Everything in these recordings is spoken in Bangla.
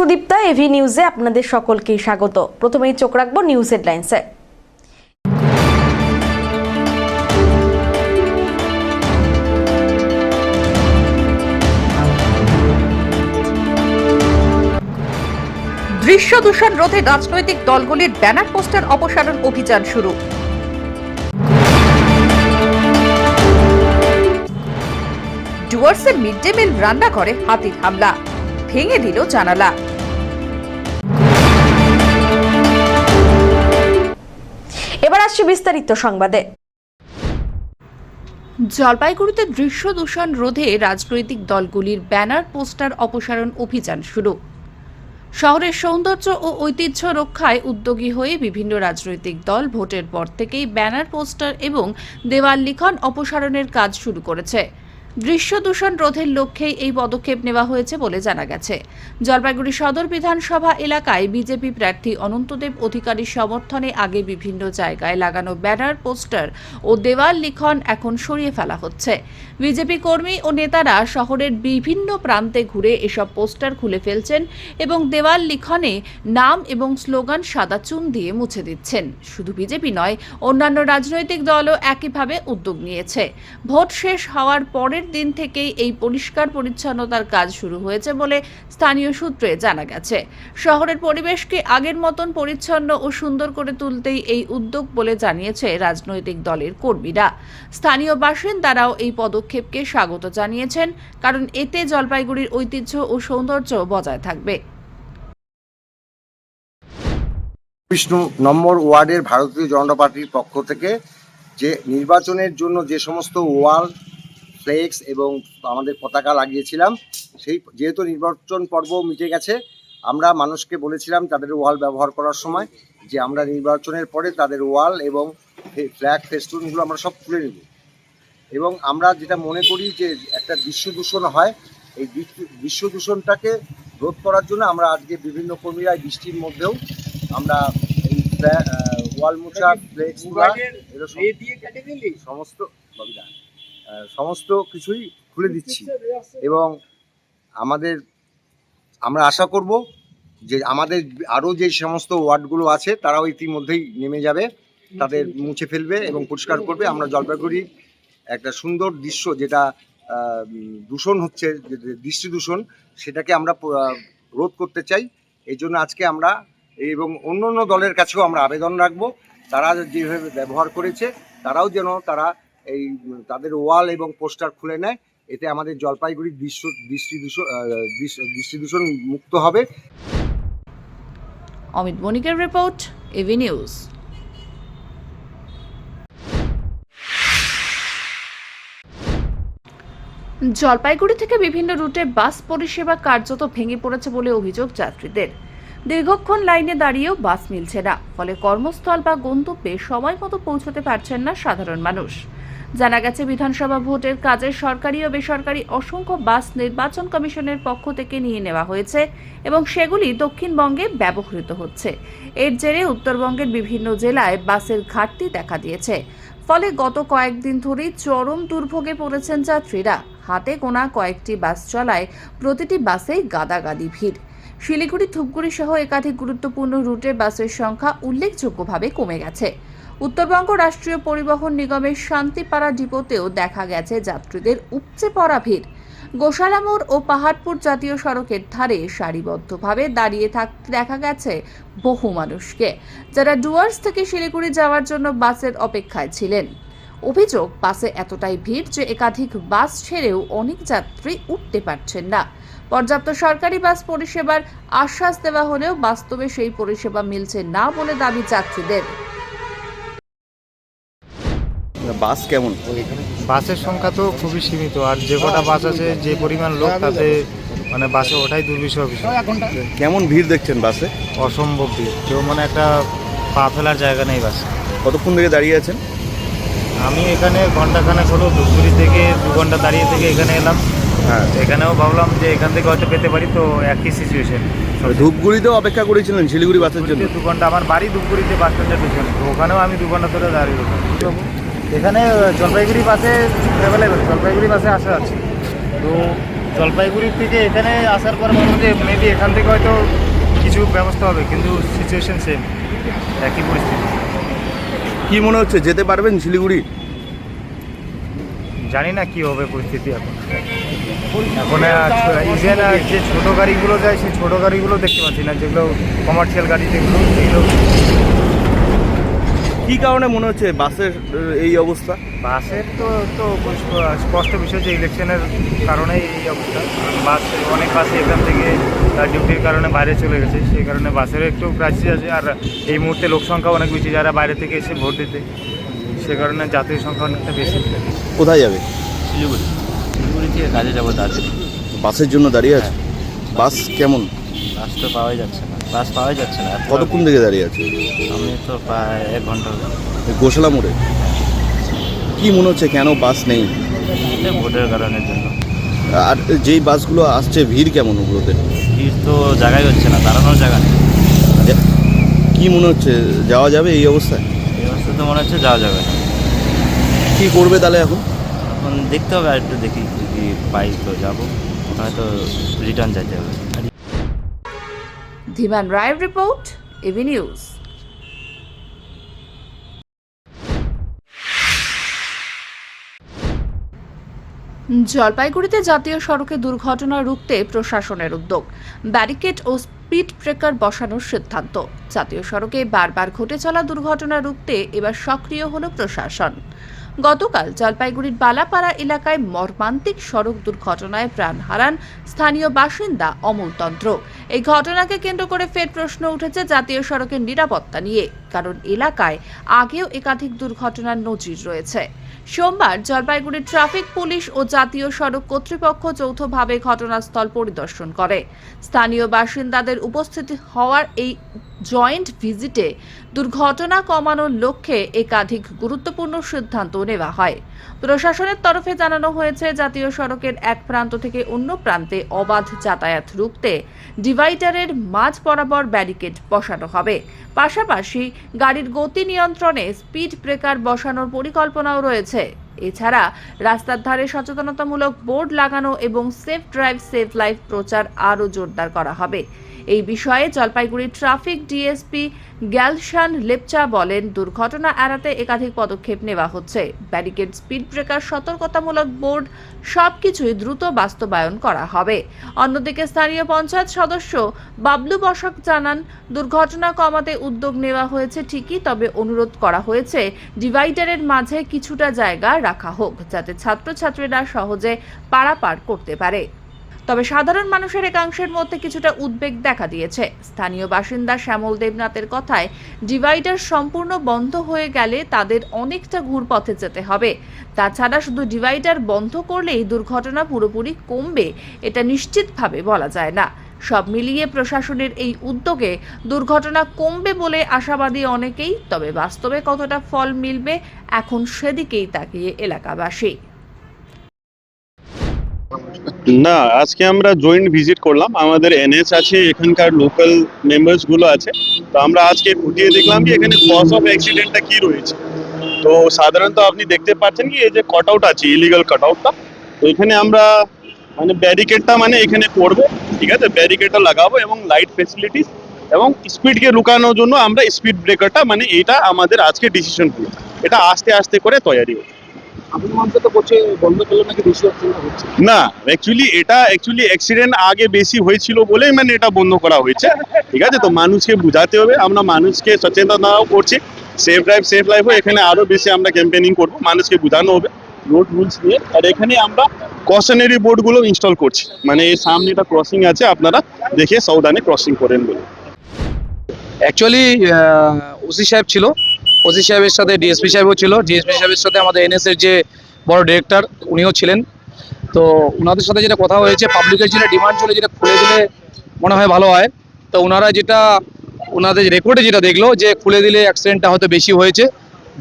সুদীপ্তা এভি নিউজে আপনাদের সকলকে স্বাগত। প্রথমেই চোখ রাখবো নিউজ হেডলাইন্সে। দৃশ্য দূষণ রোধে রাজনৈতিক দলগুলির ব্যানার পোস্টার অপসারণ অভিযান শুরু। ডুয়ার্সে মিড ডে মিল রান্নাঘরে হাতির হামলা, ভেঙে দিল জানালা। এবার আসছে বিস্তারিত সংবাদে। জলপাইগুড়িতে দৃশ্য দূষণ রোধে রাজনৈতিক দলগুলির ব্যানার পোস্টার অপসারণ অভিযান শুরু। শহরের সৌন্দর্য ও ঐতিহ্য রক্ষায় উদ্যোগী হয়ে বিভিন্ন রাজনৈতিক দল ভোটের পর থেকেই ব্যানার পোস্টার এবং দেওয়াল লিখন অপসারণের কাজ শুরু করেছে। দৃশ্য দূষণ রোধের লক্ষ্যেই এই পদক্ষেপ নেওয়া হয়েছে বলে জানা গেছে। জলপাইগুড়ি সদর বিধানসভা এলাকায় বিজেপি প্রার্থী অনন্তদেব অধিকারীর সমর্থনে আগে বিভিন্ন জায়গায় লাগানো ব্যানার পোস্টার ও দেওয়াল লিখন এখন সরিয়ে ফেলা হচ্ছে। বিজেপি কর্মী ও নেতারা শহরের বিভিন্ন প্রান্তে ঘুরে এসব পোস্টার খুলে ফেলছেন এবং দেওয়াল লিখনে নাম এবং স্লোগান সাদা চুন দিয়ে মুছে দিচ্ছেন। শুধু বিজেপি নয়, অন্যান্য রাজনৈতিক দলও একইভাবে উদ্যোগ নিয়েছে। ভোট শেষ হওয়ার পরের দিন থেকেই এই পরিষ্কার পরিচ্ছন্নতার কাজ শুরু হয়েছে বলে স্থানীয় সূত্রে জানা গেছে। শহরের পরিবেশকে আগের মতন পরিচ্ছন্ন ও সুন্দর করে তুলতেই এই উদ্যোগ বলে জানিয়েছে রাজনৈতিক দলের কর্মীরা। স্থানীয় বাসিন্দারাও এই পদক্ষেপকে স্বাগত জানিয়েছেন, কারণ এতে জলপাইগুড়ির ঐতিহ্য ও সৌন্দর্য বজায় থাকবে। বিষ্ণু নম্বর ওয়ার্ডের ভারতীয় জনতা পার্টির পক্ষ থেকে যে নির্বাচনের জন্য যে সমস্ত ওয়াল, ফ্লেক্স এবং আমাদের পতাকা লাগিয়েছিলাম, সেই যেহেতু নির্বাচন পর্ব মিটে গেছে, আমরা মানুষকে বলেছিলাম তাদের ওয়াল ব্যবহার করার সময় যে আমরা নির্বাচনের পরে তাদের ওয়াল এবং ফ্ল্যাগ ফেস্টুনগুলো আমরা সব তুলে নেব। এবং আমরা যেটা মনে করি যে একটা দৃশ্য দূষণ হয়, এই দৃশ্য দূষণটাকে রোধ করার জন্য আমরা আজকে বিভিন্ন কর্মীরা বৃষ্টির মধ্যেও আমরা এই ওয়াল মোছা, ফ্লেক্স সমস্ত কিছুই খুলে দিচ্ছি। এবং আমরা আশা করব যে আমাদের আরও যে সমস্ত ওয়ার্ডগুলো আছে তারাও ইতিমধ্যেই নেমে যাবে, তাদের মুছে ফেলবে এবং পরিষ্কার করবে। আমরা জলপাইগুড়ি একটা সুন্দর দৃশ্য, যেটা দূষণ হচ্ছে, দৃষ্টি দূষণ, সেটাকে আমরা রোধ করতে চাই। এই জন্য আজকে আমরা এবং অন্য অন্য দলের কাছেও আমরা আবেদন রাখবো, তারা যেভাবে ব্যবহার করেছে তারাও যেন এই তাদের ওয়াল এবং পোস্টার খুলে নেয়। এতে আমাদের জলপাইগুড়ির দৃষ্টি দূষণ মুক্ত হবে। অমিত বণিকের রিপোর্ট, এভি নিউজ। জলপাইগুড়ি থেকে বিভিন্ন রুটে বাস পরিষেবা কার্যত ভেঙে পড়েছে বলে অভিযোগ যাত্রীদের। দীর্ঘক্ষণ লাইনে দাঁড়িয়েও বাস মিলছে না, ফলে কর্মস্থল বা গন্তব্যে সময় মতো পৌঁছতে পারছেন না সাধারণ মানুষ। জানা গেছে, বিধানসভা ভোটের কাজে সরকারি ও বেসরকারি অসংখ্য বাস নির্বাচন কমিশনের পক্ষ থেকে নিয়ে নেওয়া হয়েছে এবং সেগুলি দক্ষিণবঙ্গে ব্যবহৃত হচ্ছে। এর জেরে উত্তরবঙ্গের বিভিন্ন জেলায় বাসের ঘাটতি দেখা দিয়েছে। ফলে গত কয়েকদিন ধরেই চরম দুর্ভোগে পড়েছেন যাত্রীরা। হাতে গোনা কয়েকটি বাস চলায় প্রতিটি বাসেই গাদাগাদি ভিড়। শিলিগুড়ি, ধূপগুড়ি সহ একাধিক গুরুত্বপূর্ণ রুটে বাসের সংখ্যা উল্লেখযোগ্যভাবে কমে গেছে। উত্তরবঙ্গ রাষ্ট্রীয় পরিবহন নিগমের শান্তিপাড়া ডিপোতেও দেখা গেছে যাত্রীদের উপচে পড়া ভিড়। গোশালামোড় ও পাহাড়পুর জাতীয় সড়কের ধারে সারিবদ্ধভাবে দাঁড়িয়ে থাকতে দেখা গেছে বহু মানুষকে, যারা ডুয়ার্স থেকে শিলিগুড়ি যাওয়ার জন্য বাসের অপেক্ষায় ছিলেন। অভিযোগ, বাসে এতটাই ভিড় যে একাধিক বাস ছেড়েও অনেক যাত্রী উঠতে পারছেন না। পর্যাপ্ত সরকারি বাস পরিষেবার আশ্বাস দেওয়া হলেও বাস্তবে সেই পরিষেবা মিলছে না বলে দাবি যাত্রীদের। বাস কেমন? বাসের সংখ্যা তো খুবই সীমিত, আর যে কটা বাস আছে, যে পরিমাণ লোক, তাতে বাসে ওঠাই দুর্বিষহ বিষয়। কেমন ভিড় দেখছেন বাসে? অসম্ভব ভিড়, কেউ একটা পা ফেলার জায়গা নেই বাসে। কতক্ষণ থেকে দাঁড়িয়ে আছেন? আমি এখানে ঘন্টাখানেক হলো, ধূপগুড়ি থেকে 2 ঘন্টা দাঁড়িয়ে থেকে এখানে এলাম। হ্যাঁ, এখানেও ভাবলাম যে এখান থেকে হয়তো পেতে পারি, তো একই সিচুয়েশন। ধূপগুড়িতেও অপেক্ষা করেছিলেন শিলিগুড়ি বাসের জন্য? 2 ঘন্টা, আমার বাড়ি ধূপগুড়িতে, বাস স্ট্যান্ডের পিছনে, তো ওখানেও আমি 2 ঘন্টা ধরে দাঁড়িয়ে রয়েছি। এখানে জলপাইগুড়ি বাসে অ্যাভেলেবেল, জলপাইগুড়ি বাসে আসা আছে, তো জলপাইগুড়ি থেকে এখানে আসার পর মনে হচ্ছে মেবি এখান থেকে হয়তো কিছু ব্যবস্থা হবে, কিন্তু সিচুয়েশন সেম, একই পরিস্থিতি। কি মনে হচ্ছে যেতে পারবেন শিলিগুড়ি? জানি না কি হবে পরিস্থিতি এখন। ইভেন যে ছোটো গাড়িগুলো যায় সেই ছোটো গাড়িগুলো দেখতে পাচ্ছি না, যেগুলো কমার্শিয়াল গাড়ি যেগুলো সেগুলো। কি কারণে মনে হচ্ছে বাসের এই অবস্থা? বাসের তো তো স্পষ্ট বিষয় যে ইলেকশনের কারণেই এই অবস্থা। বাস অনেক বাসে এখান থেকে ডিউটির কারণে বাইরে চলে গেছে, সেই কারণে বাসেরও একটু ক্রাইসিস আছে। আর এই মুহূর্তে লোক সংখ্যা অনেক বেশি যারা বাইরে থেকে এসে ভোট দিতে, সে কারণে যাত্রীর সংখ্যা অনেকটা বেশি। কোথায় যাবে? শিলিগুড়ি থেকে কাজে যাবো দার্জিলিং। বাসের জন্য দাঁড়িয়ে আছে? বাস কেমন? বাস তো পাওয়াই যাচ্ছে না, বাস পাওয়াই যাচ্ছে না। কতক্ষণ থেকে দাঁড়িয়ে আছে? আমি তো প্রায় 1 ঘন্টা হলো। এই গোশালা মোড়ে কি মনে হচ্ছে কেন বাস নেই? এই ভোটের কারণের জন্য। আর যেই বাসগুলো আসছে ভিড় কেমন ওগুলোতে? ভিড় তো জায়গায় হচ্ছে না, দাঁড়ানোর জায়গা নেই। কি মনে হচ্ছে যাওয়া যাবে এই অবস্থায়? এই অবস্থা তো মনে হচ্ছে যাওয়া যাবে না। কি করবে তাহলে এখন? এখন দেখতে হবে, আর একটু দেখি যদি পাই তো যাবো, হয়তো রিটার্ন যেতে হবে। ধীমান রায়ের রিপোর্ট, এবি নিউজ। জলপাইগুড়িতে জাতীয় সড়কে দুর্ঘটনা রুখতে প্রশাসনের উদ্যোগ, ব্যারিকেড ও স্পিড ব্রেকার বসানোর সিদ্ধান্ত। জাতীয় সড়কে বারবার ঘটে চলা দুর্ঘটনা রুখতে এবার সক্রিয় হলো প্রশাসন। গতকাল জলপাইগুড়ির বালাপাড়া এলাকায় মর্মান্তিক সড়ক দুর্ঘটনায় প্রাণ হারান স্থানীয় বাসিন্দা অমলতন্ত্র। এই ঘটনাকে কেন্দ্র করে ফের প্রশ্ন উঠেছে জাতীয় সড়কের নিরাপত্তা নিয়ে, কারণ এলাকায় আগেও একাধিক দুর্ঘটনার নজির রয়েছে। সোমবার জলপাইগুড়ির ট্রাফিক পুলিশ ও জাতীয় সড়ক কর্তৃপক্ষ যৌথভাবে ঘটনাস্থল পরিদর্শন করে। স্থানীয় বাসিন্দাদের উপস্থিতি হওয়ার এই জয়েন্ট ভিজিটে দুর্ঘটনা কমানোর লক্ষ্যে একাধিক গুরুত্বপূর্ণ সিদ্ধান্ত নেওয়া হয়। প্রশাসনের তরফে জানানো হয়েছে, জাতীয় সড়কের এক প্রান্ত থেকে অন্য প্রান্তে অবাধ যাতায়াত রুখতে ডিভাইডারের মাঝ বরাবর ব্যারিকেড বসানো হবে। পাশাপাশি গাড়ির গতি নিয়ন্ত্রণে স্পিড ব্রেকার বসানোর পরিকল্পনাও রয়েছে। এছাড়া রাস্তার ধারে সচেতনতামূলক বোর্ড লাগানো এবং সেফ ড্রাইভ সেফ লাইফ প্রচার আরও জোরদার করা হবে। এই বিষয়ে জলপাইগুড়ি ট্রাফিক ডিএসপি গ্যালশান লেপচা বলেন, দুর্ঘটনা এড়াতে একাধিক পদক্ষেপ নেওয়া হচ্ছে। ব্যারিকেড, স্পিড ব্রেকার, সতর্কতামূলক বোর্ড সবকিছুই দ্রুত বাস্তবায়ন করা হবে। অন্যদিকে স্থানীয় পঞ্চায়েত সদস্য বাবলু বসাক জানান, দুর্ঘটনা কমাতে উদ্যোগ নেওয়া হয়েছে ঠিকই, তবে অনুরোধ করা হয়েছে ডিভাইডারের মাঝে কিছুটা জায়গা রাখা হোক, যাতে ছাত্রছাত্রীরা সহজে পারাপার করতে পারে। তবে সাধারণ মানুষের একাংশের মধ্যে কিছুটা উদ্বেগ দেখা দিয়েছে। স্থানীয় বাসিন্দা শ্যামল দেবনাথের কথায়, ডিভাইডার সম্পূর্ণ বন্ধ হয়ে গেলে তাদের অনেকটা ঘুরপথে যেতে হবে। তাছাড়া শুধু ডিভাইডার বন্ধ করলেই দুর্ঘটনা পুরোপুরি কমবে এটা নিশ্চিতভাবে বলা যায় না। সব মিলিয়ে প্রশাসনের এই উদ্যোগে দুর্ঘটনা কমবে বলে আশাবাদী অনেকেই, তবে বাস্তবে কতটা ফল মিলবে এখন সেদিকেই তাকিয়ে এলাকাবাসী। না, আজকে আমরা জয়েন্ট ভিজিট করলাম। আমাদের এনএস আছে, এখানকার লোকাল মেম্বার্স গুলো আছে। তো আমরা আজকে খুঁটিয়ে দেখলাম যে এখানে কজ অফ অ্যাক্সিডেন্টটা কি রয়েছে। তো সাধারণত আপনি দেখতে পাচ্ছেন কি এই যে কাটআউট আছে, ইলিগাল কাটআউটটা, তো এখানে আমরা মানে ব্যারিকেডটা মানে এখানে করবো, ঠিক আছে, ব্যারিকেডটা লাগাবো এবং লাইট ফেসিলিটিস এবং স্পিডকে লুকানোর জন্য আমরা স্পিড ব্রেকারটা মানে এটা আমাদের আজকে ডিসিশন হলো। এটা আস্তে আস্তে করে তৈরি হবে। না, এটা অ্যাক্সিডেন্ট আগে বেশি হয়েছিল বলে মানে এটা বন্ধ করা হয়েছে, ঠিক আছে। তো মানুষকে বুঝাতে হবে, আমরা মানুষকে সচেতনতাও করছি। সেফ ড্রাইভ সেফ লাইফ এখানে আরো বেশি আমরা ক্যাম্পেনিং করবো, মানুষকে বোঝানো হবে রোড রুলস নিয়ে। আর এখানে আমরা কশনারি বোর্ডগুলো ইনস্টল করছি, মানে এই সামনে একটা ক্রসিং আছে, আপনারা দেখে সাবধানে ক্রসিং করেন বলে। অ্যাকচুয়ালি ওসি সাহেব ছিল, ওসি সাহেবের সাথে ডিএসপি সাহেবও ছিল, ডিএসপি সাহেবের সাথে আমাদের এনএসের যে বড় ডিরেক্টর উনিও ছিলেন। তো ওনাদের সাথে যেটা কথা হয়েছে, পাবলিকের যেটা ডিমান্ড ছিল, যেটা খুলে দিলে মনে হয় ভালো হয়। তো ওনারা যেটা ওনাদের রেকর্ডে যেটা দেখলো যে খুলে দিলে অ্যাক্সিডেন্টটা হয়তো বেশি হয়েছে,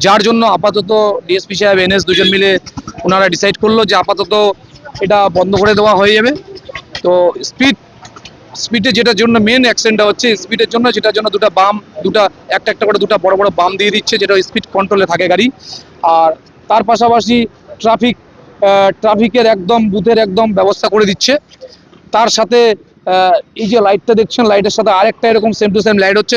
যার জন্য আপাতত ডিএসপি সাহেব এনএস দুজন মিলে ওনারা ডিসাইড করলো যে আপাতত এটা বন্ধ করে দেওয়া হয়ে যাবে। তো স্পিডে যেটার জন্য মেন অ্যাক্সিডেন্টটা হচ্ছে স্পিডের জন্য, যেটার জন্য একটা করে দুটা বড় বড় বাম দিয়ে দিচ্ছে, যেটা স্পিড কন্ট্রোলে থাকে গাড়ি। আর তার পাশাপাশি ট্রাফিক ট্রাফিকের একদম বুথের একদম ব্যবস্থা করে দিচ্ছে। তার সাথে এই যে লাইটটা দেখছেন, লাইটের সাথে আরেকটা এরকম সেম টু সেম লাইট হচ্ছে,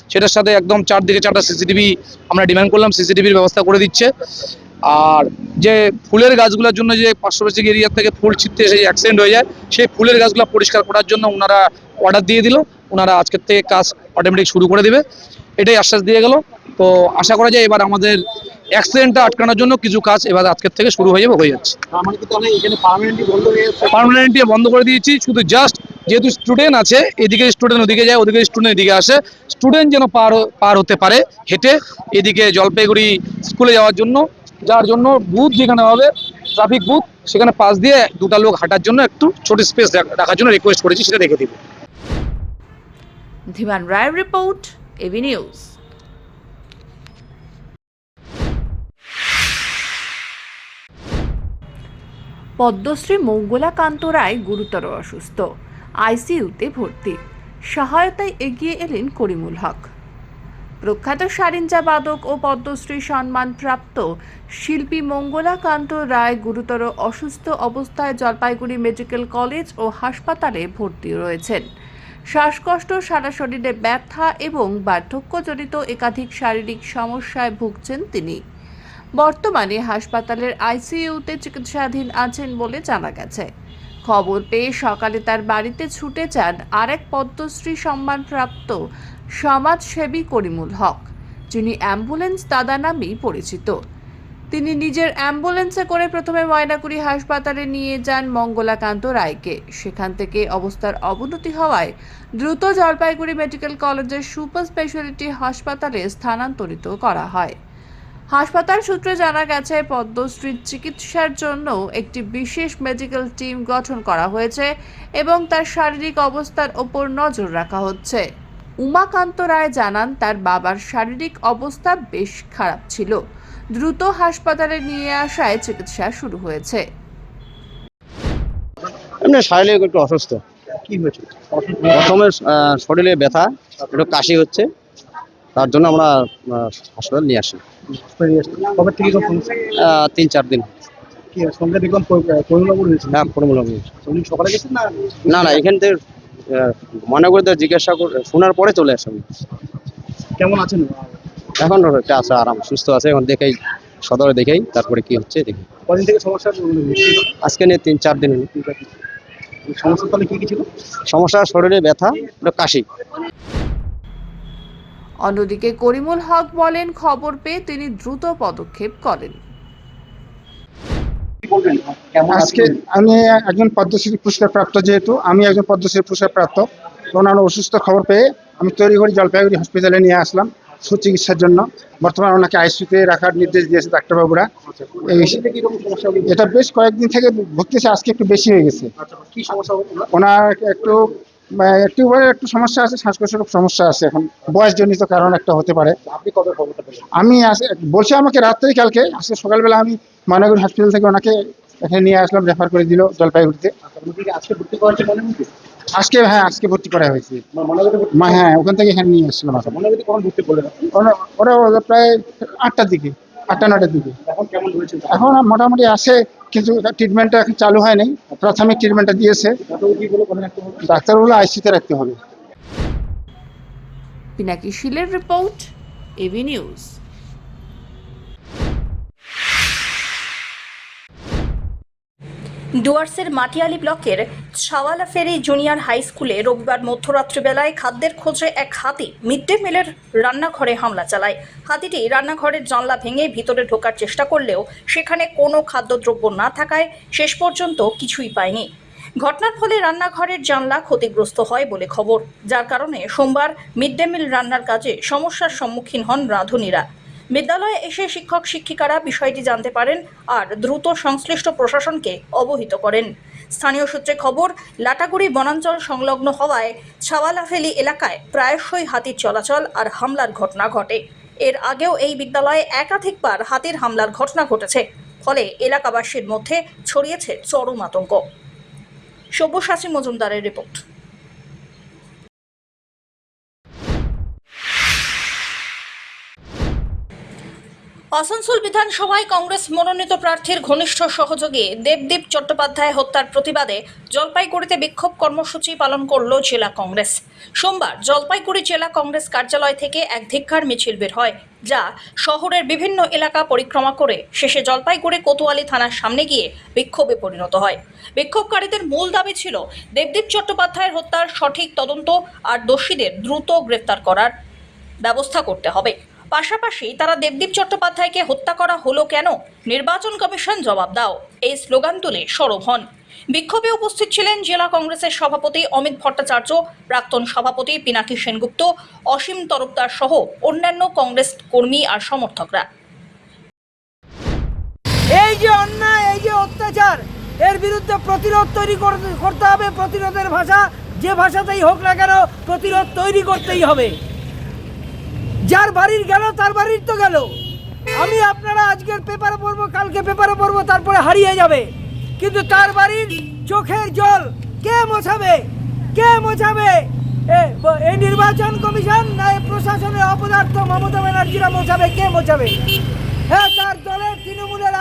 সেটার সাথে একদম চারদিকে 4টা সিসিটিভি আমরা ডিমান্ড করলাম, সিসিটিভির ব্যবস্থা করে দিচ্ছে। আর যে ফুলের গাছগুলোর জন্য যে পার্শ্ববর্তী এরিয়া থেকে ফুল ছিটতে এসে যে অ্যাক্সিডেন্ট হয়ে যায়, সেই ফুলের গাছগুলো পরিষ্কার করার জন্য ওনারা অর্ডার দিয়ে দিল। ওনারা আজকের থেকে কাজ অটোমেটিক শুরু করে দেবে, এটাই আশ্বাস দিয়ে গেল। তো আশা করা যায় এবার আমাদের অ্যাক্সিডেন্টটা আটকানোর জন্য কিছু কাজ এবার আজকের থেকে শুরু হয়ে যাচ্ছে। পার্মানেন্টলি বন্ধ করে দিয়েছি, শুধু জাস্ট যেহেতু স্টুডেন্ট আছে, এদিকে স্টুডেন্ট ওদিকে যায়, ওদিকে স্টুডেন্ট এদিকে আসে, স্টুডেন্ট যেন পার হতে পারে হেঁটে এদিকে জলপাইগুড়ি স্কুলে যাওয়ার জন্য, যার জন্য বুথ যেখানে হবে ট্রাফিক বুথ, সেখানে পাশ দিয়ে 2টা লোক হাঁটার জন্য একটু ছোট স্পেস রাখার জন্য রিকোয়েস্ট করেছি, সেটা রেখে দিব। ধীমান রায়ের রিপোর্ট, এবি নিউজ। পদ্মশ্রী মঙ্গলাকান্ত রায় গুরুতর অসুস্থ, আইসিইউতে ভর্তি। সহায়তায় এগিয়ে এলেন করিমুল হক। প্রখ্যাত সারিঞ্জা বাদক ও পদ্মশ্রী সম্মানপ্রাপ্ত শিল্পী মঙ্গলাকান্ত রায় গুরুতর অসুস্থ অবস্থায় জলপাইগুড়ি মেডিকেল কলেজ ও হাসপাতালে ভর্তি রয়েছেন। শ্বাসকষ্ট, সারা শরীরে ব্যথা এবং বার্ধক্যজনিত একাধিক শারীরিক সমস্যায় ভুগছেন তিনি। বর্তমানে হাসপাতালের আইসিইউতে চিকিৎসাধীন আছেন বলে জানা গেছে। খবর পেয়ে সকালে তার বাড়িতে ছুটে যান আরেক পদ্মশ্রী সম্মানপ্রাপ্ত সমাজসেবী করিমুল হক, যিনি অ্যাম্বুলেন্স দাদা নামেই পরিচিত। তিনি নিজের অ্যাম্বুলেন্সে করে প্রথমে ময়নাগুড়ি হাসপাতালে নিয়ে যান মঙ্গলাকান্ত রায়কে। সেখান থেকে অবস্থার অবনতি হওয়ায় দ্রুত জলপাইগুড়ি মেডিকেল কলেজের সুপার স্পেশালিটি হাসপাতালে স্থানান্তরিত করা হয়। হাসপাতাল সূত্রে জানা গেছে, পদ্মশ্রীর চিকিৎসার জন্য একটি বিশেষ মেডিকেল টিম গঠন করা হয়েছে এবং তার শারীরিক অবস্থার ওপর নজর রাখা হচ্ছে। উমাকান্ত রায় জানান, তার বাবার শারীরিক অবস্থা বেশ খারাপ ছিল। দ্রুত হাসপাতালে নিয়ে আসায় চিকিৎসা শুরু হয়েছে। এমনি শারীরিক একটু অসুস্থ। কি হয়েছে? প্রথমে শরীরে ব্যথা, একটু কাশি হচ্ছে, তার জন্য আমরা হাসপাতাল নিয়ে আসি। কবে থেকে এরকম সমস্যা? 3-4 দিন। কি সঙ্গে দেখলাম করুণাবু রয়েছে। হ্যাঁ, ফর্মুলা উনি সকালে গেছেন না? না, এখান থেকে মনে করে জিজ্ঞাসা করে শোনার পরে চলে আসলাম। কেমন আছেন? এখন একটা আছে, আরাম, সুস্থ আছে। এখন দেখেই সদরে দেখেই তারপরে কি হচ্ছে দেখি। কদিন থেকে সমস্যা? আজকে নিয়ে 3-4 দিন হলো। সমস্যা তাহলে কি ছিল? সমস্যা শরীরে ব্যথা, একটু কাশি। অন্যদিকে করিমুল হক বলেন, খবর পেয়ে তিনি দ্রুত পদক্ষেপ করেন। আজকে আমি একজন পদ্মশ্রী পুরস্কার প্রাপ্ত, যেহেতু আমি একজন পদ্মশ্রী পুরস্কার প্রাপ্ত, ওনার অসুস্থ খবর পেয়ে আমি তড়িঘড়ি জলপাইগুড়ি হসপিটালে নিয়ে আসলাম সুচিকিৎসার জন্য। বর্তমানে ওনাকে আইসিইউতে রাখার নির্দেশ দিয়েছে ডাক্তারবাবুরা। এটা বেশ কয়েকদিন থেকে ভুগতেছে, আজকে একটু বেশি হয়ে গেছে। কি সমস্যা? ওনার একটু সমস্যা আছে, শ্বাসকষ্টের সমস্যা আছে। এখন বয়সজনিত কারণ একটা হতে পারে। আপনি কবে খবরটা পেলেন? আমি বলছি আমাকে রাত্রে, কালকে আজকে সকালবেলা আমি ময়নাগুড়ি হসপিটাল থেকে ওনাকে এখানে নিয়ে আসলাম, রেফার করে দিল জলপাইগুড়িতে। আজকে ভর্তি করা হয়েছে ময়নাগুড়িতে? আজকে ভর্তি করা হয়েছে। হ্যাঁ, ওখান থেকে এখানে নিয়ে আসলাম। ময়নাগুড়িতে কখন ভর্তি করলেন? ওরা প্রায় 8টার দিকে, 8-9টার দিকে। এখন কেমন রয়েছে? এখন মোটামুটি আছে, কিন্তু ট্রিটমেন্টটা এখন চালু হয়নি। প্রাথমিক ট্রিটমেন্টটা দিয়েছে। ডাক্তারগুলো আইসিইউতে রাখতে হবে। পিনাকি শীলের রিপোর্ট, এবি নিউজ। ডুয়ার্সের মাটিয়ালি ব্লকের ছাওয়ালা ফেরি জুনিয়র হাই স্কুলে রবিবার মধ্যরাত্রিবেলায় খাদ্যের খোঁজে এক হাতি মিড ডে মিলের রান্নাঘরে হামলা চালায়। হাতিটি রান্নাঘরের জানলা ভেঙে ভিতরে ঢোকার চেষ্টা করলেও সেখানে কোনো খাদ্যদ্রব্য না থাকায় শেষ পর্যন্ত কিছুই পায়নি। ঘটনার ফলে রান্নাঘরের জানলা ক্ষতিগ্রস্ত হয় বলে খবর, যার কারণে সোমবার মিড ডে মিল রান্নার কাজে সমস্যার সম্মুখীন হন রাঁধুনিরা। বিদ্যালয়ে এসে শিক্ষক শিক্ষিকারা বিষয়টি জানতে পারেন আর দ্রুত সংশ্লিষ্ট প্রশাসনকে অবহিত করেন। স্থানীয় সূত্রে খবর, লাটাগুড়ি বনাঞ্চল সংলগ্ন হওয়ায় ছাওয়ালাফেলি এলাকায় প্রায়শই হাতির চলাচল আর হামলার ঘটনা ঘটে। এর আগেও এই বিদ্যালয়ে একাধিকবার হাতির হামলার ঘটনা ঘটেছে, ফলে এলাকাবাসীর মধ্যে ছড়িয়েছে চরম আতঙ্ক। সব্যসাচী মজুমদারের রিপোর্ট। আসানসোল বিধানসভায় কংগ্রেস মনোনীত প্রার্থীর ঘনিষ্ঠ সহযোগী দেবদীপ চট্টোপাধ্যায় হত্যার প্রতিবাদে জলপাইগুড়িতে বিক্ষোভ কর্মসূচি পালন করল জেলা কংগ্রেস। সোমবার জলপাইগুড়ি জেলা কংগ্রেস কার্যালয় থেকে এক ধিক্কার মিছিল বের হয়, যা শহরের বিভিন্ন এলাকা পরিক্রমা করে শেষে জলপাইগুড়ি কোতোয়ালি থানার সামনে গিয়ে বিক্ষোভে পরিণত হয়। বিক্ষোভকারীদের মূল দাবি ছিল দেবদীপ চট্টোপাধ্যায়ের হত্যার সঠিক তদন্ত আর দোষীদের দ্রুত গ্রেফতার করার ব্যবস্থা করতে হবে। পাশাপাশি তারা দেবদীপ চট্টোপাধ্যায়কে হত্যা করা হলো কেন, নির্বাচন কমিশন জবাব দাও, এই স্লোগান তুলে সরব হন। বিক্ষোভে উপস্থিত ছিলেন জেলা কংগ্রেসের সভাপতি অমিত ভট্টাচার্য, প্রাক্তন সভাপতি পিনাকি সেনগুপ্ত, অসীম তরফদার সহ অন্যান্য কংগ্রেস কর্মী আর সমর্থকরা। এই যে অন্যায়, এই যে অত্যাচার, এর বিরুদ্ধে প্রতিরোধ তৈরি করতে হবে। প্রতিরোধের ভাষা যে ভাষাতেই হোক না কেন, প্রতিরোধ তৈরি করতেই হবে। যার বাড়ির গেল তার বাড়ির তো গেল। আমি আপনারা আজকের পেপারে পড়বো, কালকে পেপারে পড়বো, তারপরে হারিয়ে যাবে। কিন্তু তার বাড়ির চোখের জল কে মোছাবে? কে মোছাবে? এই নির্বাচন কমিশন না এই প্রশাসনের অপদার্থ মমতা ব্যানার্জিরা মোছাবে? কে মোছাবে? হ্যাঁ, তার দলের তৃণমূলের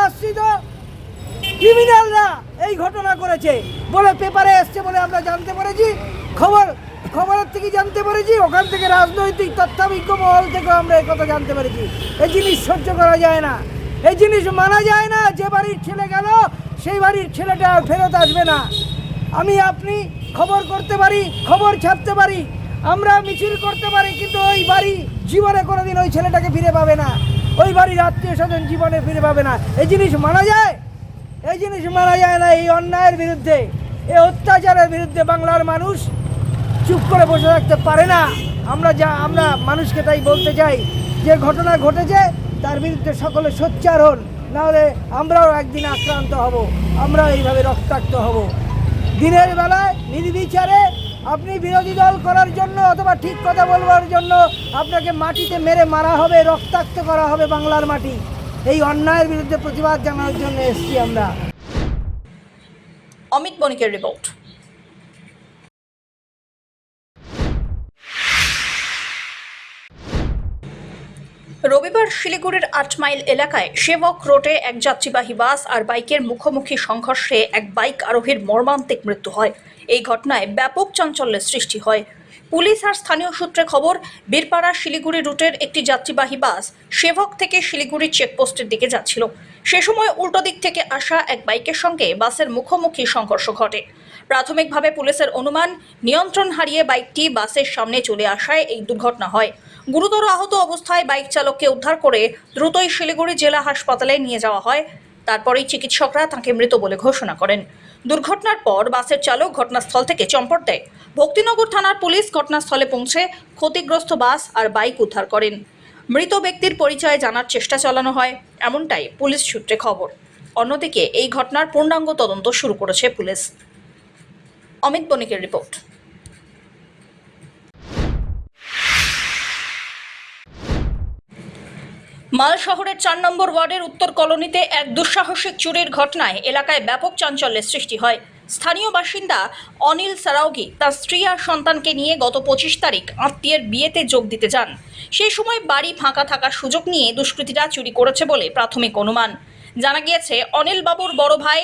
আশ্রিত ক্রিমিনালরা এই ঘটনা করেছে বলে পেপারে এসছে বলে আমরা জানতে পেরেছি। খবরের থেকে জানতে পেরেছি, ওখান থেকে রাজনৈতিক তথ্যবিজ্ঞ মহল থেকে আমরা এই কথা জানতে পেরেছি। এই জিনিস সহ্য করা যায় না, এই জিনিস মানা যায় না। যে বাড়ির ছেলে গেল সেই বাড়ির ছেলেটা ফেরত আসবে না। আপনি খবর করতে পারি, খবর ছাপতে পারি, আমরা মিছিল করতে পারি, কিন্তু ওই বাড়ি জীবনে কোনোদিন ওই ছেলেটাকে ফিরে পাবে না, ওই বাড়ির আত্মীয় স্বজন জীবনে ফিরে পাবে না। এই জিনিস মানা যায়? এই জিনিস মানা যায় না। এই অন্যায়ের বিরুদ্ধে, এই অত্যাচারের বিরুদ্ধে বাংলার মানুষ চুপ করে বসে থাকতে পারে না। আমরা মানুষকে তাই বলতে চাই, যে ঘটনা ঘটেছে তার বিরুদ্ধে সকলে সোচ্চার হন, নাহলে আমরাও একদিন আক্রান্ত হব, আমরাও এইভাবে রক্তাক্ত হব। দিনের বেলায় নির্বিচারে আপনি বিরোধী দল করার জন্য অথবা ঠিক কথা বলবার জন্য আপনাকে মাটিতে মেরে মারা হবে, রক্তাক্ত করা হবে বাংলার মাটি। এই অন্যায়ের বিরুদ্ধে প্রতিবাদ জানানোর জন্য এসেছি আমরা। অমিত বণিকের রিপোর্ট। রবিবার শিলিগুড়ির 8 মাইল এলাকায় সেবক রোডে এক যাত্রীবাহী বাস আর বাইকের মুখোমুখি সংঘর্ষে এক বাইক আরোহীর মর্মান্তিক মৃত্যু হয়। এই ঘটনায় ব্যাপক চাঞ্চল্যের সৃষ্টি হয়। পুলিশ আর স্থানীয় সূত্রে খবর, বীরপাড়া শিলিগুড়ি রুটের একটি যাত্রীবাহী বাস সেবক থেকে শিলিগুড়ি চেকপোস্টের দিকে যাচ্ছিল। সে সময় উল্টো দিক থেকে আসা এক বাইকের সঙ্গে বাসের মুখোমুখি সংঘর্ষ ঘটে। প্রাথমিকভাবে পুলিশের অনুমান, নিয়ন্ত্রণ হারিয়ে বাইকটি বাসের সামনে চলে আসায় এই দুর্ঘটনা হয়। গুরুতর আহত অবস্থায় বাইক চালককে উদ্ধার করে দ্রুতই শিলিগুড়ি জেলা হাসপাতালে নিয়ে যাওয়া হয়। তারপরেই চিকিৎসকরা তাঁকে মৃত বলে ঘোষণা করেন। দুর্ঘটনার পর বাসের চালক ঘটনাস্থল থেকে চম্পট দেয়। ভক্তিনগর থানার পুলিশ ঘটনাস্থলে পৌঁছে ক্ষতিগ্রস্ত বাস আর বাইক উদ্ধার করেন। মৃত ব্যক্তির পরিচয় জানার চেষ্টা চালানো হয়, এমনটাই পুলিশ সূত্রে খবর। অন্যদিকে এই ঘটনার পূর্ণাঙ্গ তদন্ত শুরু করেছে পুলিশ। অমিত বণিকের রিপোর্ট। মাল শহরের 4 নম্বর ওয়ার্ডের উত্তর কলোনিতে এক দুঃসাহসিক চুরির ঘটনায় এলাকায় ব্যাপক চাঞ্চল্যের সৃষ্টি হয়। স্থানীয় বাসিন্দা অনিল সারাওগি তার স্ত্রী আর সন্তানকে নিয়ে গত 25 তারিখ আত্মীয়ের বিয়েতে যোগ দিতে যান। সেই সময় বাড়ি ফাঁকা থাকার সুযোগ নিয়ে দুষ্কৃতীরা চুরি করেছে বলে প্রাথমিক অনুমান। জানা গিয়েছে, অনিল বাবুর বড় ভাই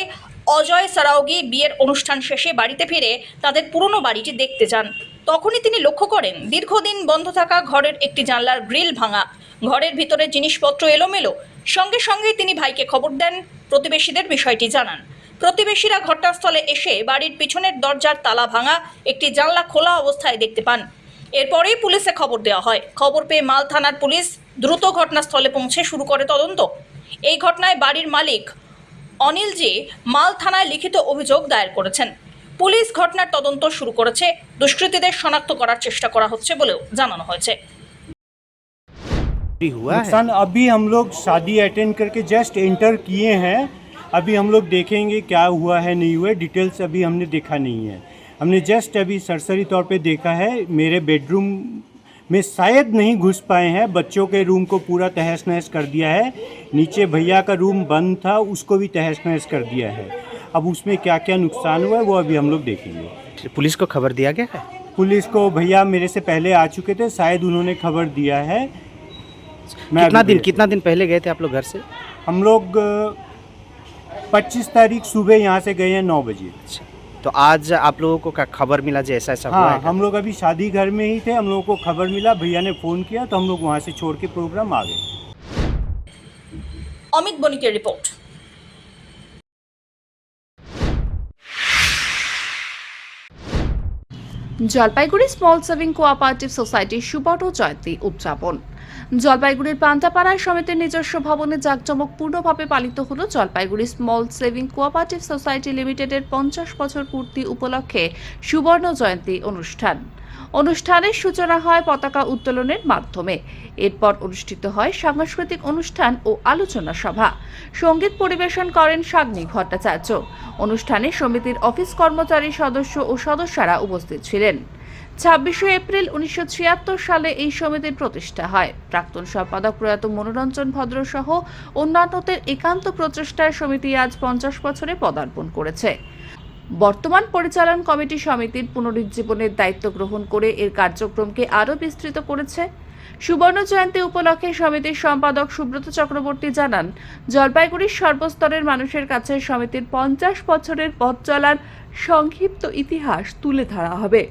অজয় সারাওগি বিয়ের অনুষ্ঠান শেষে বাড়িতে ফিরে তাদের পুরনো বাড়িটি দেখতে যান। তখনই তিনি লক্ষ্য করেন দীর্ঘদিন বন্ধ থাকা ঘরের একটি জানলার গ্রিল ভাঙা, ঘরের ভিতরে জিনিসপত্র এলোমেলো। সঙ্গে সঙ্গে তিনি ভাইকে খবর দেন, প্রতিবেশীদের বিষয়টি জানান। প্রতিবেশীরা ঘটনাস্থলে এসে বাড়ির পিছনের দরজার তালা ভাঙা, একটি জানলা খোলা অবস্থায় দেখতে পান। এরপরেই পুলিশে খবর দেওয়া হয়। খবর পেয়ে মাল থানার পুলিশ দ্রুত ঘটনাস্থলে পৌঁছে শুরু করে তদন্ত। এই ঘটনায় বাড়ির মালিক অনিল জি মাল থানায় লিখিত অভিযোগ দায়ের করেছেন। পুলিশ ঘটনার তদন্ত শুরু করেছে। দুষ্কৃতীদের শনাক্ত করার চেষ্টা করা হচ্ছে বলেও জানানো হয়েছে। नुकसान अभी हम लोग शादी अटेंड करके जस्ट एंटर किए हैं। अभी हम लोग देखेंगे क्या हुआ है नहीं हुआ है, डिटेल्स अभी हमने देखा नहीं है। हमने जस्ट अभी सरसरी तौर पे देखा है। मेरे बेडरूम में शायद नहीं घुस पाए हैं, बच्चों के रूम को पूरा तहस नहस कर दिया है। नीचे भैया का रूम बंद था, उसको भी तहस नहस कर दिया है। अब उसमें क्या क्या नुकसान हुआ है वो अभी हम लोग देखेंगे। पुलिस को खबर दिया गया है? पुलिस को भैया मेरे से पहले आ चुके थे, शायद उन्होंने खबर दिया है। कितना दिन पहले गए थे आप लोग घर से? हम लोग 25 तारीख सुबह यहाँ से गए हैं 9 बजे। तो आज आप लोगों को खबर मिला जो ऐसा ऐसा हुआ हाँ, है? हम लोग अभी शादी घर में ही थे, हम लोगों को खबर मिला, भैया ने फ़ोन किया तो हम लोग वहाँ से छोड़ के प्रोग्राम आ गए। অমিত বণিকের report. Jalpaiguri small saving cooperative সোসাইটির সুবর্ণ জয়ন্তী উদযাপন। জলপাইগুড়ির পান্তাপাড়ায় সমিতির নিজস্ব ভবনে জাঁকজমকপূর্ণভাবে পালিত হলো Jalpaiguri small saving cooperative society লিমিটেডের 50 বছর পূর্তি উপলক্ষে সুবর্ণ জয়ন্তী অনুষ্ঠান। অনুষ্ঠানের সূচনা হয় পতাকা উত্তোলনের মাধ্যমে। এরপর অনুষ্ঠিত হয় সাংস্কৃতিক অনুষ্ঠান ও আলোচনা সভা। সঙ্গীত পরিবেশন করেন শাগ্নি ভট্টাচার্য। অনুষ্ঠানে সমিতির অফিস কর্মচারী সদস্য ও সদস্যরা উপস্থিত ছিলেন। 26 এপ্রিল 1976 সালে এই সমিতির প্রতিষ্ঠা হয়। প্রাক্তন সম্পাদক প্রয়াত মনোরঞ্জন ভদ্র সহ অন্যান্যদের একান্ত প্রচেষ্টায় সমিতি আজ 50 বছরে পদার্পণ করেছে। বর্তমান পরিচালন কমিটি সমিতির পুনরুজ্জীবনের দায়িত্ব গ্রহণ করে এর কার্যক্রমকে আরও বিস্তৃত করেছে। সুবর্ণ জয়ন্তী উপলক্ষে সমিতির সম্পাদক সুব্রত চক্রবর্তী জানান, জলপাইগুড়ির সর্বস্তরের মানুষের কাছে সমিতির 50 বছরের পথ চলার সংক্ষিপ্ত ইতিহাস তুলে ধরা হবে।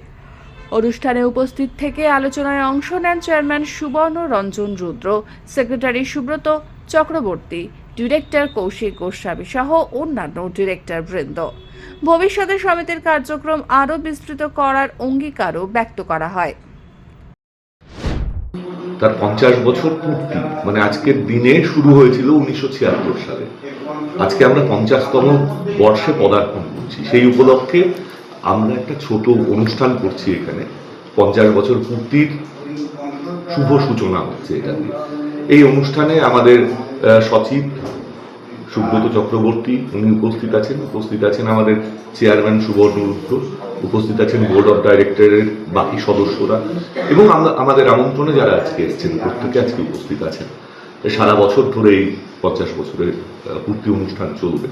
অনুষ্ঠানে উপস্থিত থেকে আলোচনায় অংশ নেন চেয়ারম্যান সুবর্ণ রঞ্জন রুদ্র, সেক্রেটারি সুব্রত চক্রবর্তী, ডিরেক্টর কৌশিক গোস্বামী সহ অন্যান্য ডিরেক্টর বৃন্দ। ভবিষ্যতে সমিতির কার্যক্রম আরও বিস্তৃত করার অঙ্গীকারও ব্যক্ত করা হয়। তার 50 বছর পূর্তি মানে আজকের দিনে শুরু হয়েছিল 1976 সালে। আজকে আমরা 50তম বর্ষে পদার্পণ করছি। সেই উপলক্ষে আমরা একটা ছোট অনুষ্ঠান করছি এখানে। 50 বছর পূর্তির শুভ সূচনা হচ্ছে এটা দিয়ে। এই অনুষ্ঠানে আমাদের সচিব সুব্রত চক্রবর্তী উনি উপস্থিত আছেন আমাদের চেয়ারম্যান সুবর্ণ রুদ্র, উপস্থিত আছেন বোর্ড অফ ডাইরেক্টরের বাকি সদস্যরা এবং আমাদের আমন্ত্রণে যারা আজকে এসেছেন প্রত্যেকে আজকে উপস্থিত আছেন। সারা বছর ধরে এই 50 বছরের পূর্তি অনুষ্ঠান চলবে।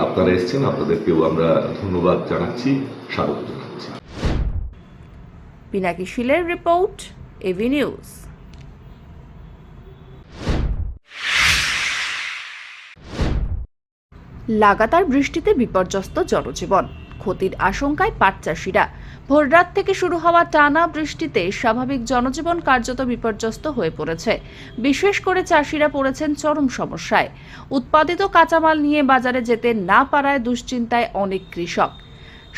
আপনারা এসেছেন, আপনাদেরকেও আমরা ধন্যবাদ জানাচ্ছি, স্বাগত জানাচ্ছি। পিনাকি শিলের রিপোর্ট, এভি নিউজ। লাগাতার বৃষ্টিতে বিপর্যস্ত জনজীবন, ক্ষতির আশঙ্কায় পাট চাষিরা। ভোররাত থেকে শুরু হওয়া টানা বৃষ্টিতে স্বাভাবিক জনজীবন কার্যত বিপর্যস্ত হয়ে পড়েছে। বিশেষ করে চাষিরা পড়েছেন চরম সমস্যায়। উৎপাদিত কাঁচামাল নিয়ে বাজারে যেতে না পারায় দুশ্চিন্তায় অনেক কৃষক।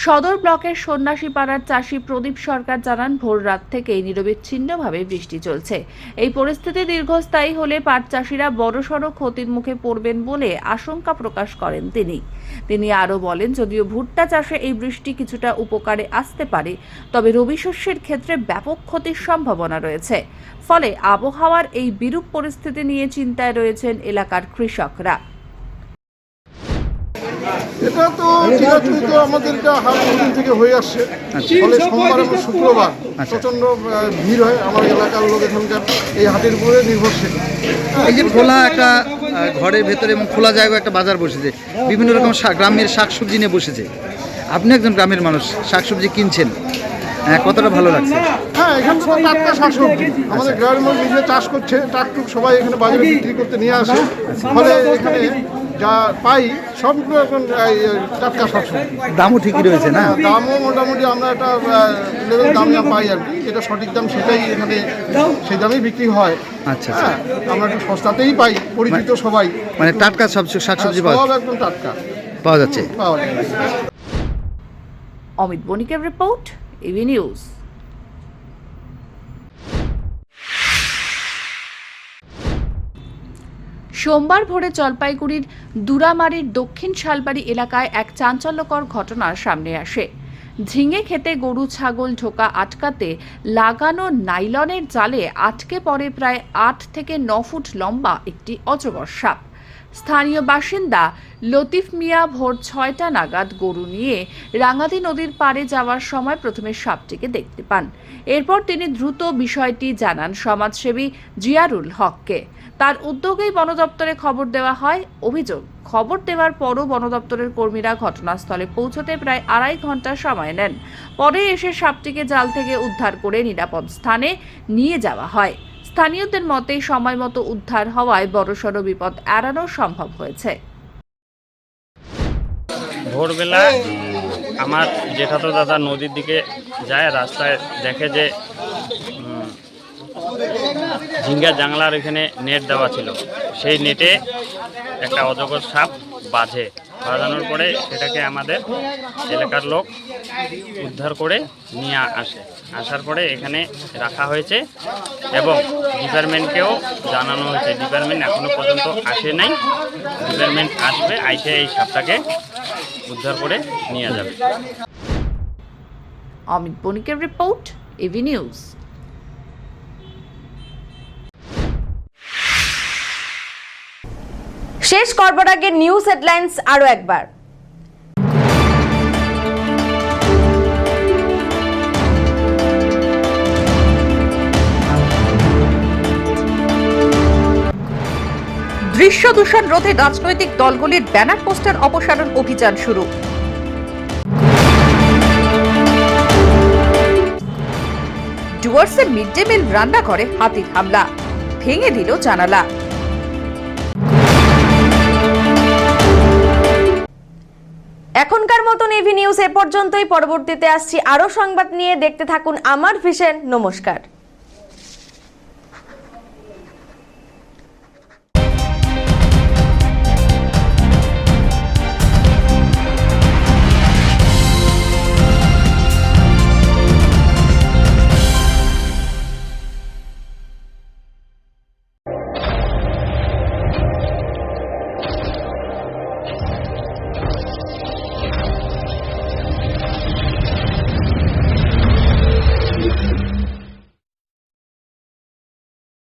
সদর ব্লকের সন্ন্যাসীপাড়ার চাষি প্রদীপ সরকার জানান, ভোর রাত থেকেই নিরবিচ্ছিন্নভাবে বৃষ্টি চলছে। এই পরিস্থিতি দীর্ঘস্থায়ী হলে পাট চাষিরা বড়সড় ক্ষতির মুখে পড়বেন বলে আশঙ্কা প্রকাশ করেন তিনি আরও বলেন, যদিও ভুট্টা চাষে এই বৃষ্টি কিছুটা উপকারে আসতে পারে, তবে রবি শস্যের ক্ষেত্রে ব্যাপক ক্ষতির সম্ভাবনা রয়েছে। ফলে আবহাওয়ার এই বিরূপ পরিস্থিতি নিয়ে চিন্তায় রয়েছেন এলাকার কৃষকরা। এটা তো চিরাচরিত আমাদের এটা হাট দিন থেকে হয়ে আসছে। ফলে সোমবার এবং শুক্রবার প্রচন্ড ভিড় হয়। আমার এলাকার লোক এখানকার এই হাটের উপরে নির্ভরশীল। এই যে খোলা একটা ঘরের ভেতরে এবং খোলা জায়গায় একটা বাজার বসেছে, বিভিন্ন রকম গ্রামের শাকসবজি নিয়ে বসেছে। আপনি একজন গ্রামের মানুষ, শাকসবজি কিনছেন, কতটা ভালো লাগছে? হ্যাঁ, এখানে তো টাটকা শাকসবজি আমাদের গ্রামের মানুষ নিজে চাষ করছে, টাকটুক সবাই এখানে বাজারে বিক্রি করতে নিয়ে আসে। ফলে এখানে যা পাই সবগুলো এখন টাটকা শাকসবজি। দামও ঠিকই রয়েছে না? দামও মোটামুটি আমরা একটা লেভেল দাম পাই আর কি, যেটা সঠিক দাম সেটাই এখানে সেই দামেই বিক্রি হয়। আচ্ছা, আমরা একটু সস্তাতেই পাই, পরিচিত সবাই। মানে টাটকা সব শাকসবজি সব একদম টাটকা পাওয়া যাচ্ছে। অমিত বণিকের রিপোর্ট, এভি নিউজ। সোমবার ভোরে জলপাইগুড়ির দুরামারির দক্ষিণ শালবাড়ি এলাকায় এক চাঞ্চল্যকর ঘটনার সামনে আসে। ঝিঙে খেতে গরু ছাগল ঢোকা আটকাতে লাগানো নাইলনের জালে আটকে পড়ে প্রায় 8 থেকে 9 ফুট লম্বা একটি অজগর সাপ। স্থানীয় বাসিন্দা লতিফ মিয়া ভোর 6টা নাগাদ গরু নিয়ে রাঙাদি নদীর পাড়ে যাওয়ার সময় প্রথমে সাপটিকে দেখতে পান। এরপর তিনি দ্রুত বিষয়টি জানান সমাজসেবী জিয়ারুল হককে। তার উদ্যোগেই বন দপ্তরে খবর দেওয়া হয়। অভিযোগ, খবর দেওয়ার পরও বন দপ্তরের কর্মীরা ঘটনাস্থলে পৌঁছতে প্রায় 2.5 ঘন্টা সময় নেন। পরে এসে সাপটিকে জাল থেকে উদ্ধার করে নিরাপদ স্থানে নিয়ে যাওয়া হয়। স্থানীয়দের মতে সময় মতো উদ্ধার হওয়ায় বড়সড় বিপদ এড়ানো সম্ভব হয়েছে। ভোরবেলা আমার জেঠাতো দাদা নদীর দিকে যায়, রাস্তায় দেখে যে ঝিঙ্গা জাংলার এখানে নেট দেওয়া ছিল, সেই নেটে একটা অজগর সাপ বাঁধানোর পরে সেটাকে আমাদের এলাকার লোক উদ্ধার করে নিয়ে আসার পরে এখানে রাখা হয়েছে এবং ডিপার্টমেন্টকেও জানানো হয়েছে। ডিপার্টমেন্ট এখনো পর্যন্ত আসে নাই, ডিপার্টমেন্ট আসবে, আইসে এই সাপটাকে উদ্ধার করে নিয়ে যাবে। অমিত বণিকের রিপোর্ট, এভি নিউজ। শেষ করবার আগে নিউজ হেডলাইন্স আরো একবার। দৃশ্য দূষণ রোধে রাজনৈতিক দলগুলির ব্যানার পোস্টার অপসারণ অভিযান শুরু। ডুয়ার্সের মিড ডে মিল রান্নাঘরে হাতির হামলা, ভেঙে দিল জানালা। এখনকার মতন এভি নিউজ এ পর্যন্তই। পরবর্তীতে আসছি আরো সংবাদ নিয়ে। দেখতে থাকুন আমার ভিশন। নমস্কার।